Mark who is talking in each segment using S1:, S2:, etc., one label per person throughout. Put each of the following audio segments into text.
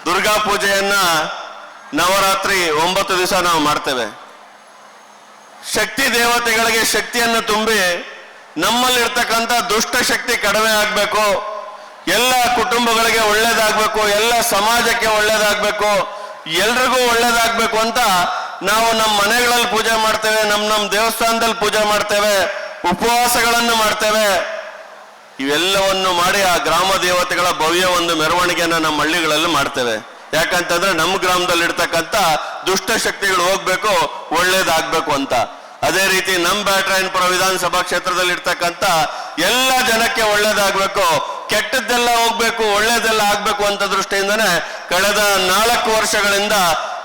S1: ದುರ್ಗಾ ಪೂಜೆಯನ್ನ ನವರಾತ್ರಿ 9 ದಿವಸ ನಾವು ಮಾಡ್ತೇವೆ. ಶಕ್ತಿ ದೇವತೆಗಳಿಗೆ ಶಕ್ತಿಯನ್ನು ತುಂಬಿ ನಮ್ಮಲ್ಲಿರ್ತಕ್ಕಂಥ ದುಷ್ಟ ಶಕ್ತಿ ಕಡಿಮೆ ಆಗಬೇಕು, ಎಲ್ಲ ಕುಟುಂಬಗಳಿಗೆ ಒಳ್ಳೇದಾಗಬೇಕು, ಎಲ್ಲ ಸಮಾಜಕ್ಕೆ ಒಳ್ಳೇದಾಗಬೇಕು, ಎಲ್ರಿಗೂ ಒಳ್ಳೇದಾಗಬೇಕು ಅಂತ ನಾವು ನಮ್ಮ ಮನೆಗಳಲ್ಲಿ ಪೂಜೆ ಮಾಡ್ತೇವೆ, ನಮ್ಮ ದೇವಸ್ಥಾನದಲ್ಲಿ ಪೂಜೆ ಮಾಡ್ತೇವೆ, ಉಪವಾಸಗಳನ್ನು ಮಾಡ್ತೇವೆ. ಇವೆಲ್ಲವನ್ನು ಮಾಡಿ ಆ ಗ್ರಾಮ ದೇವತೆಗಳ ಭವ್ಯ ಒಂದು ಮೆರವಣಿಗೆಯನ್ನು ನಮ್ಮ ಹಳ್ಳಿಗಳಲ್ಲಿ ಮಾಡ್ತೇವೆ. ಯಾಕಂತಂದ್ರೆ ನಮ್ಮ ಗ್ರಾಮದಲ್ಲಿ ಇರ್ತಕ್ಕಂಥ ದುಷ್ಟ ಶಕ್ತಿಗಳು ಹೋಗ್ಬೇಕು, ಒಳ್ಳೇದಾಗ್ಬೇಕು ಅಂತ. ಅದೇ ರೀತಿ ನಮ್ಮ ಬ್ಯಾಟರಾಯನಪುರ ವಿಧಾನಸಭಾ ಕ್ಷೇತ್ರದಲ್ಲಿ ಇರ್ತಕ್ಕಂಥ ಎಲ್ಲ ಜನಕ್ಕೆ ಒಳ್ಳೇದಾಗ್ಬೇಕು, ಕೆಟ್ಟದ್ದೆಲ್ಲ ಹೋಗ್ಬೇಕು, ಒಳ್ಳೇದೆಲ್ಲ ಆಗ್ಬೇಕು ಅಂತ ದೃಷ್ಟಿಯಿಂದನೇ ಕಳೆದ 4 ವರ್ಷಗಳಿಂದ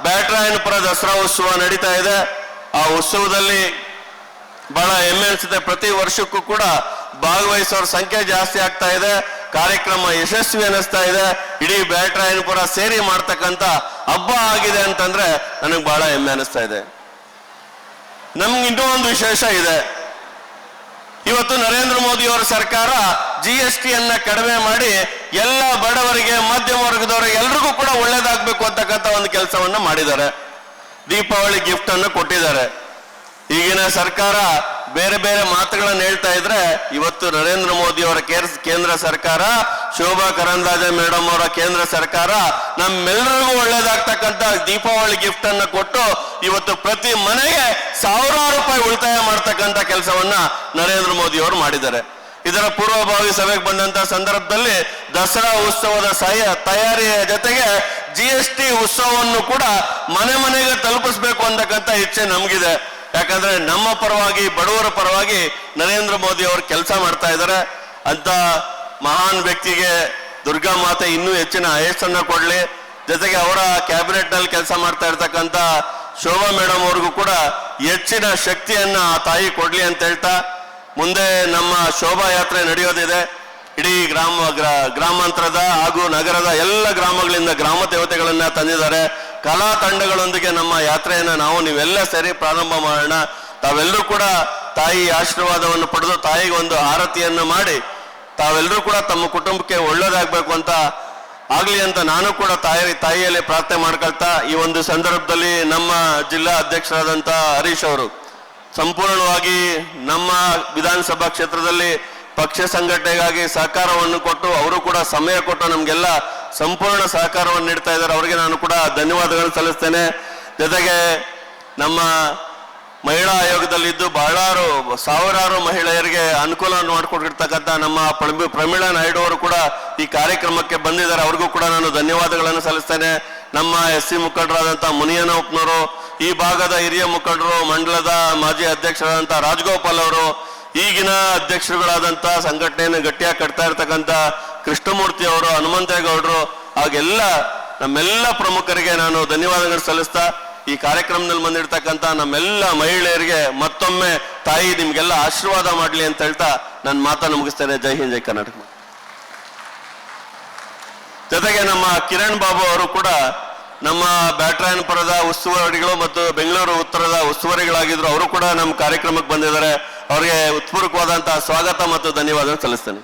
S1: ಬ್ಯಾಟರಾಯನಪುರ ದಸರಾ ಉತ್ಸವ ನಡೀತಾ ಇದೆ. ಆ ಉತ್ಸವದಲ್ಲಿ ಬಹಳ ಹೆಮ್ಮೆ ಅನಿಸುತ್ತೆ. ಪ್ರತಿ ವರ್ಷಕ್ಕೂ ಕೂಡ ಭಾಗವಹಿಸೋರ ಸಂಖ್ಯೆ ಜಾಸ್ತಿ ಆಗ್ತಾ ಇದೆ, ಕಾರ್ಯಕ್ರಮ ಯಶಸ್ವಿ ಅನ್ನಿಸ್ತಾ ಇದೆ. ಇಡೀ ಬ್ಯಾಟರಾಯನಪುರ ಸೇರಿ ಮಾಡ್ತಕ್ಕಂಥ ಹಬ್ಬ ಆಗಿದೆ ಅಂತಂದ್ರೆ ನನಗೆ ಬಹಳ ಹೆಮ್ಮೆ ಅನಿಸ್ತಾ ಇದೆ. ನಮ್ಗೆ ಇನ್ನೂ ಒಂದು ವಿಶೇಷ ಇದೆ. ಇವತ್ತು ನರೇಂದ್ರ ಮೋದಿ ಅವರ ಸರ್ಕಾರ GST ಅನ್ನ ಕಡಿಮೆ ಮಾಡಿ ಎಲ್ಲ ಬಡವರಿಗೆ, ಮಧ್ಯಮ ವರ್ಗದವರಿಗೆ ಎಲ್ರಿಗೂ ಕೂಡ ಒಳ್ಳೇದಾಗಬೇಕು ಅಂತಕ್ಕಂಥ ಒಂದು ಕೆಲಸವನ್ನ ಮಾಡಿದ್ದಾರೆ. ದೀಪಾವಳಿ ಗಿಫ್ಟ್ ಅನ್ನು ಕೊಟ್ಟಿದ್ದಾರೆ. ಈಗಿನ ಸರ್ಕಾರ ಬೇರೆ ಬೇರೆ ಮಾತುಗಳನ್ನು ಹೇಳ್ತಾ ಇದ್ರೆ, ಇವತ್ತು ನರೇಂದ್ರ ಮೋದಿ ಅವರ ಕೇಂದ್ರ ಸರ್ಕಾರ, ಶೋಭಾ ಕರಂದ್ಲಾಜೆ ಮೇಡಮ್ ಅವರ ಕೇಂದ್ರ ಸರ್ಕಾರ ನಮ್ಮೆಲ್ಲರಿಗೂ ಒಳ್ಳೇದಾಗ್ತಕ್ಕಂಥ ದೀಪಾವಳಿ ಗಿಫ್ಟ್ ಅನ್ನು ಕೊಟ್ಟು ಇವತ್ತು ಪ್ರತಿ ಮನೆಗೆ ಸಾವಿರಾರು ರೂಪಾಯಿ ಉಳಿತಾಯ ಮಾಡ್ತಕ್ಕಂಥ ಕೆಲಸವನ್ನ ನರೇಂದ್ರ ಮೋದಿ ಅವರು ಮಾಡಿದ್ದಾರೆ. ಇದರ ಪೂರ್ವಭಾವಿ ಸಭೆಗೆ ಬಂದಂತ ಸಂದರ್ಭದಲ್ಲಿ ದಸರಾ ಉತ್ಸವದ ತಯಾರಿಯ ಜೊತೆಗೆ GST ಉತ್ಸವವನ್ನು ಕೂಡ ಮನೆ ಮನೆಗೆ ತಲುಪಿಸಬೇಕು ಅಂತಕ್ಕಂಥ ಇಚ್ಛೆ ನಮಗಿದೆ. ಯಾಕಂದ್ರೆ ನಮ್ಮ ಪರವಾಗಿ, ಬಡವರ ಪರವಾಗಿ ನರೇಂದ್ರ ಮೋದಿ ಅವರು ಕೆಲಸ ಮಾಡ್ತಾ ಇದ್ದಾರೆ. ಅಂತ ಮಹಾನ್ ವ್ಯಕ್ತಿಗೆ ದುರ್ಗಾ ಮಾತೆ ಇನ್ನೂ ಹೆಚ್ಚಿನ ಆಯಸ್ಸನ್ನ ಕೊಡ್ಲಿ. ಜೊತೆಗೆ ಅವರ ಕ್ಯಾಬಿನೆಟ್ ನಲ್ಲಿ ಕೆಲಸ ಮಾಡ್ತಾ ಇರ್ತಕ್ಕಂಥ ಶೋಭಾ ಮೇಡಮ್ ಅವ್ರಿಗೂ ಕೂಡ ಹೆಚ್ಚಿನ ಶಕ್ತಿಯನ್ನ ಆ ತಾಯಿ ಕೊಡ್ಲಿ ಅಂತ ಹೇಳ್ತಾ, ಮುಂದೆ ನಮ್ಮ ಶೋಭಾ ಯಾತ್ರೆ ನಡೆಯೋದಿದೆ. ಇಡೀ ಗ್ರಾಮಾಂತರದ ಹಾಗೂ ನಗರದ ಎಲ್ಲ ಗ್ರಾಮಗಳಿಂದ ಗ್ರಾಮ ದೇವತೆಗಳನ್ನ ತಂದಿದ್ದಾರೆ. ಕಲಾ ತಂಡಗಳೊಂದಿಗೆ ನಮ್ಮ ಯಾತ್ರೆಯನ್ನ ನೀವೆಲ್ಲ ಸೇರಿ ಪ್ರಾರಂಭ ಮಾಡೋಣ. ತಾವೆಲ್ಲರೂ ಕೂಡ ತಾಯಿ ಆಶೀರ್ವಾದವನ್ನು ಪಡೆದು ತಾಯಿಗೆ ಒಂದು ಆರತಿಯನ್ನು ಮಾಡಿ ತಾವೆಲ್ಲರೂ ಕೂಡ ತಮ್ಮ ಕುಟುಂಬಕ್ಕೆ ಒಳ್ಳೇದಾಗಬೇಕು ಅಂತ ಆಗ್ಲಿ ಅಂತ ನಾನು ಕೂಡ ತಾಯಿಯಲ್ಲಿ ಪ್ರಾರ್ಥನೆ ಮಾಡ್ಕೊಳ್ತಾ, ಈ ಒಂದು ಸಂದರ್ಭದಲ್ಲಿ ನಮ್ಮ ಜಿಲ್ಲಾ ಅಧ್ಯಕ್ಷರಾದಂಥ ಹರೀಶ್ ಅವರು ಸಂಪೂರ್ಣವಾಗಿ ನಮ್ಮ ವಿಧಾನಸಭಾ ಕ್ಷೇತ್ರದಲ್ಲಿ ಪಕ್ಷ ಸಂಘಟನೆಗಾಗಿ ಸಹಕಾರವನ್ನು ಕೊಟ್ಟು, ಅವರು ಕೂಡ ಸಮಯ ಕೊಟ್ಟು ನಮಗೆಲ್ಲ ಸಂಪೂರ್ಣ ಸಹಕಾರವನ್ನು ನೀಡ್ತಾ ಇದ್ದಾರೆ. ಅವರಿಗೆ ನಾನು ಕೂಡ ಧನ್ಯವಾದಗಳನ್ನು ಸಲ್ಲಿಸ್ತೇನೆ. ಜೊತೆಗೆ ನಮ್ಮ ಮಹಿಳಾ ಆಯೋಗದಲ್ಲಿದ್ದು ಸಾವಿರಾರು ಮಹಿಳೆಯರಿಗೆ ಅನುಕೂಲವನ್ನು ಮಾಡಿಕೊಟ್ಟಿರ್ತಕ್ಕಂಥ ನಮ್ಮ ಪ್ರಮೀಳಾ ನಾಯ್ಡು ಅವರು ಕೂಡ ಈ ಕಾರ್ಯಕ್ರಮಕ್ಕೆ ಬಂದಿದ್ದಾರೆ. ಅವ್ರಿಗೂ ಕೂಡ ನಾನು ಧನ್ಯವಾದಗಳನ್ನು ಸಲ್ಲಿಸ್ತೇನೆ. ನಮ್ಮ SC ಮುಖಂಡರಾದಂಥ ಮುನಿಯನಪ್ಪನವರು, ಈ ಭಾಗದ ಹಿರಿಯ ಮುಖಂಡರು, ಮಂಡಲದ ಮಾಜಿ ಅಧ್ಯಕ್ಷರಾದಂಥ ರಾಜಗೋಪಾಲ್ ಅವರು, ಈಗಿನ ಅಧ್ಯಕ್ಷರುಗಳಾದಂಥ ಸಂಘಟನೆಯನ್ನು ಗಟ್ಟಿಯಾಗಿ ಕಟ್ತಾ ಇರ್ತಕ್ಕಂಥ ಕೃಷ್ಣಮೂರ್ತಿ ಅವರು, ಹನುಮಂತೇಗೌಡರು, ಹಾಗೆಲ್ಲ ನಮ್ಮೆಲ್ಲ ಪ್ರಮುಖರಿಗೆ ನಾನು ಧನ್ಯವಾದಗಳು ಸಲ್ಲಿಸ್ತಾ, ಈ ಕಾರ್ಯಕ್ರಮದಲ್ಲಿ ಬಂದಿರ್ತಕ್ಕಂಥ ನಮ್ಮೆಲ್ಲ ಮಹಿಳೆಯರಿಗೆ ಮತ್ತೊಮ್ಮೆ ತಾಯಿ ನಿಮ್ಗೆಲ್ಲ ಆಶೀರ್ವಾದ ಮಾಡಲಿ ಅಂತ ಹೇಳ್ತಾ ನನ್ನ ಮಾತನ್ನು ಮುಗಿಸ್ತೇನೆ. ಜೈ ಹಿಂದ್, ಜೈ ಕರ್ನಾಟಕ. ಜೊತೆಗೆ ನಮ್ಮ ಕಿರಣ್ ಬಾಬು ಅವರು ಕೂಡ ನಮ್ಮ ಬ್ಯಾಟರಾಯನಪುರದ ಉಸ್ತುವಾರಿಗಳು ಮತ್ತು ಬೆಂಗಳೂರು ಉತ್ತರದ ಉಸ್ತುವಾರಿಗಳಾಗಿದ್ರು. ಅವರು ಕೂಡ ನಮ್ಮ ಕಾರ್ಯಕ್ರಮಕ್ಕೆ ಬಂದಿದ್ದಾರೆ. ಅವರಿಗೆ ಉತ್ಪೂರ್ವಕವಾದಂತಹ ಸ್ವಾಗತ ಮತ್ತು ಧನ್ಯವಾದ ಸಲ್ಲಿಸ್ತೇನೆ.